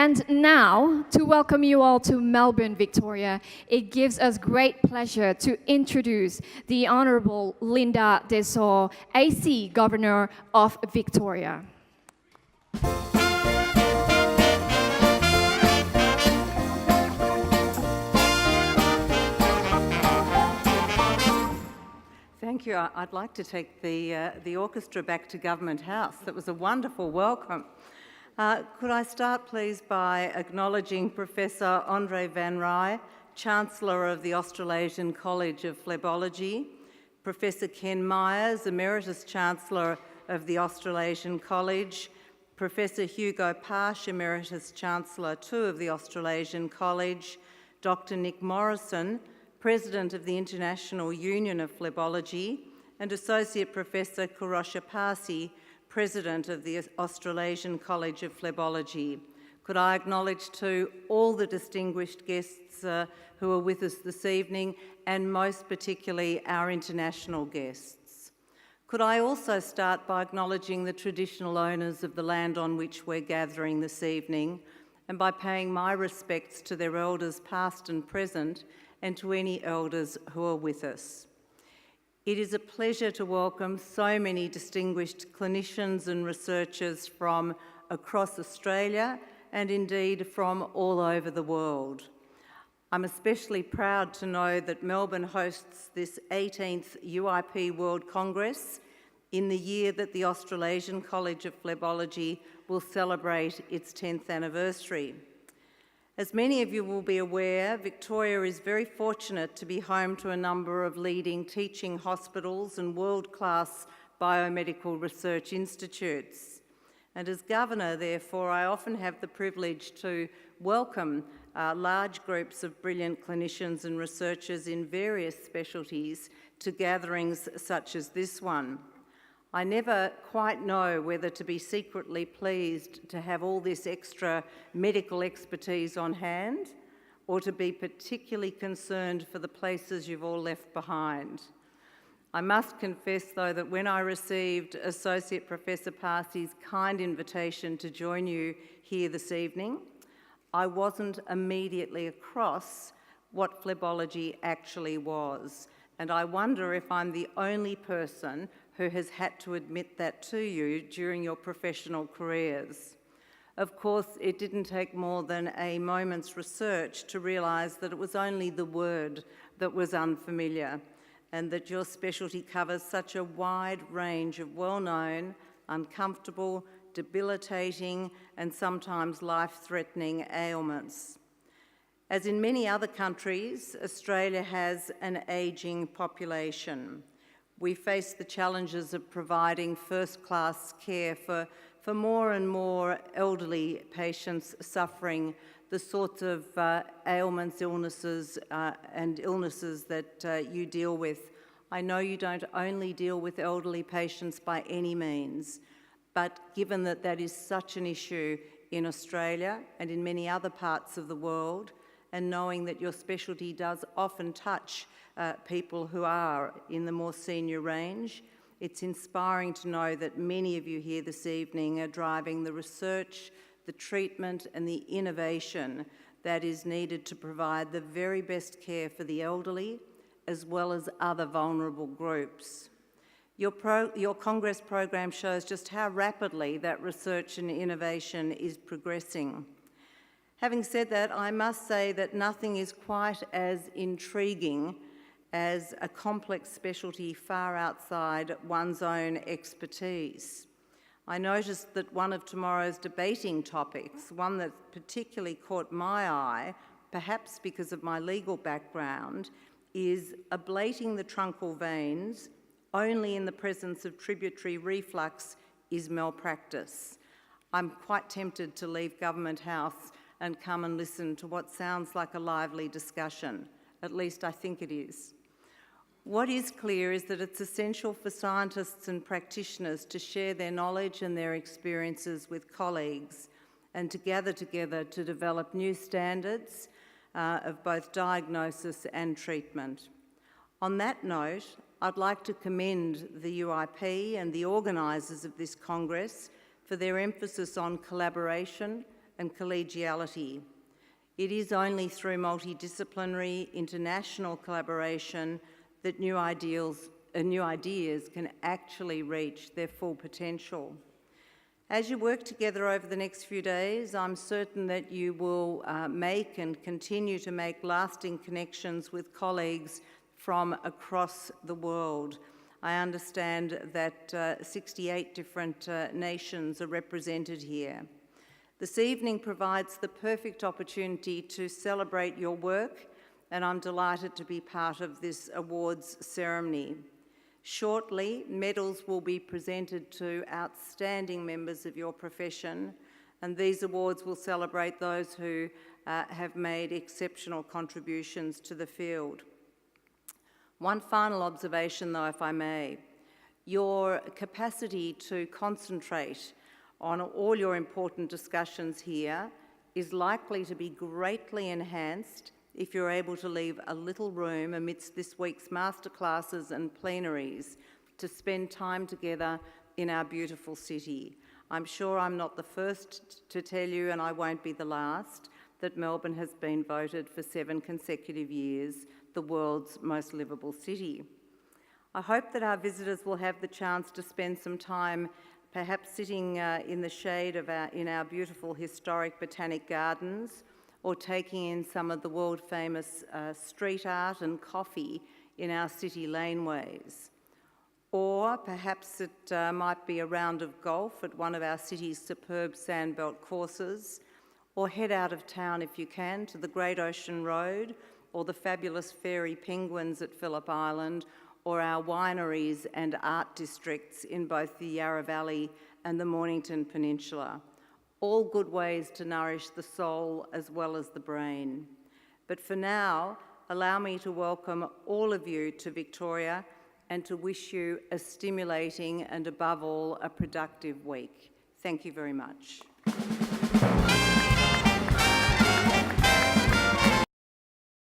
And now, to welcome you all to Melbourne, Victoria, it gives us great pleasure to introduce the Honourable Linda Dessau, AC Governor of Victoria. Thank you. I'd like to take the orchestra back to Government House. That was a wonderful welcome. Could I start, please, by acknowledging Professor Andre van Rij, Chancellor of the Australasian College of Phlebology, Professor Ken Myers, Emeritus Chancellor of the Australasian College, Professor Hugo Parsh, Emeritus Chancellor too of the Australasian College, Dr. Nick Morrison, President of the International Union of Phlebology, and Associate Professor Kurosha Parsi, President of the Australasian College of Phlebology. Could I acknowledge too all the distinguished guests who are with us this evening, and most particularly our international guests. Could I also start by acknowledging the traditional owners of the land on which we're gathering this evening, and by paying my respects to their elders past and present, and to any elders who are with us. It is a pleasure to welcome so many distinguished clinicians and researchers from across Australia and indeed from all over the world. I'm especially proud to know that Melbourne hosts this 18th UIP World Congress in the year that the Australasian College of Phlebology will celebrate its 10th anniversary. As many of you will be aware, Victoria is very fortunate to be home to a number of leading teaching hospitals and world-class biomedical research institutes. And as Governor, therefore, I often have the privilege to welcome large groups of brilliant clinicians and researchers in various specialties to gatherings such as this one. I never quite know whether to be secretly pleased to have all this extra medical expertise on hand or to be particularly concerned for the places you've all left behind. I must confess, though, that when I received Associate Professor Parsi's kind invitation to join you here this evening, I wasn't immediately across what phlebology actually was. And I wonder if I'm the only person who has had to admit that to you during your professional careers. Of course, it didn't take more than a moment's research to realise that it was only the word that was unfamiliar, and that your specialty covers such a wide range of well-known, uncomfortable, debilitating, and sometimes life-threatening ailments. As in many other countries, Australia has an ageing population. We face the challenges of providing first-class care for more and more elderly patients suffering the sorts of ailments, illnesses that you deal with. I know you don't only deal with elderly patients by any means, but given that that is such an issue in Australia and in many other parts of the world, and knowing that your specialty does often touch people who are in the more senior range, it's inspiring to know that many of you here this evening are driving the research, the treatment and the innovation that is needed to provide the very best care for the elderly as well as other vulnerable groups. Your Congress program shows just how rapidly that research and innovation is progressing. Having said that, I must say that nothing is quite as intriguing as a complex specialty far outside one's own expertise. I noticed that one of tomorrow's debating topics, one that particularly caught my eye, perhaps because of my legal background, is ablating the truncal veins only in the presence of tributary reflux is malpractice. I'm quite tempted to leave Government House and come and listen to what sounds like a lively discussion. At least I think it is. What is clear is that it's essential for scientists and practitioners to share their knowledge and their experiences with colleagues and to gather together to develop new standards of both diagnosis and treatment. On that note, I'd like to commend the UIP and the organisers of this Congress for their emphasis on collaboration and collegiality. It is only through multidisciplinary international collaboration that new ideas can actually reach their full potential. As you work together over the next few days, I'm certain that you will make and continue to make lasting connections with colleagues from across the world. I understand that 68 different nations are represented here. This evening provides the perfect opportunity to celebrate your work, and I'm delighted to be part of this awards ceremony. Shortly, medals will be presented to outstanding members of your profession, and these awards will celebrate those who have made exceptional contributions to the field. One final observation, though, if I may. Your capacity to concentrate on all your important discussions here is likely to be greatly enhanced if you're able to leave a little room amidst this week's masterclasses and plenaries to spend time together in our beautiful city. I'm sure I'm not the first to tell you, and I won't be the last, that Melbourne has been voted for 7 consecutive years the world's most livable city. I hope that our visitors will have the chance to spend some time perhaps sitting in the shade of in our beautiful historic botanic gardens, or taking in some of the world-famous street art and coffee in our city laneways. Or perhaps it might be a round of golf at one of our city's superb sandbelt courses, or head out of town if you can to the Great Ocean Road, or the fabulous fairy penguins at Phillip Island, or our wineries and art districts in both the Yarra Valley and the Mornington Peninsula. All good ways to nourish the soul as well as the brain. But for now, allow me to welcome all of you to Victoria and to wish you a stimulating and, above all, a productive week. Thank you very much.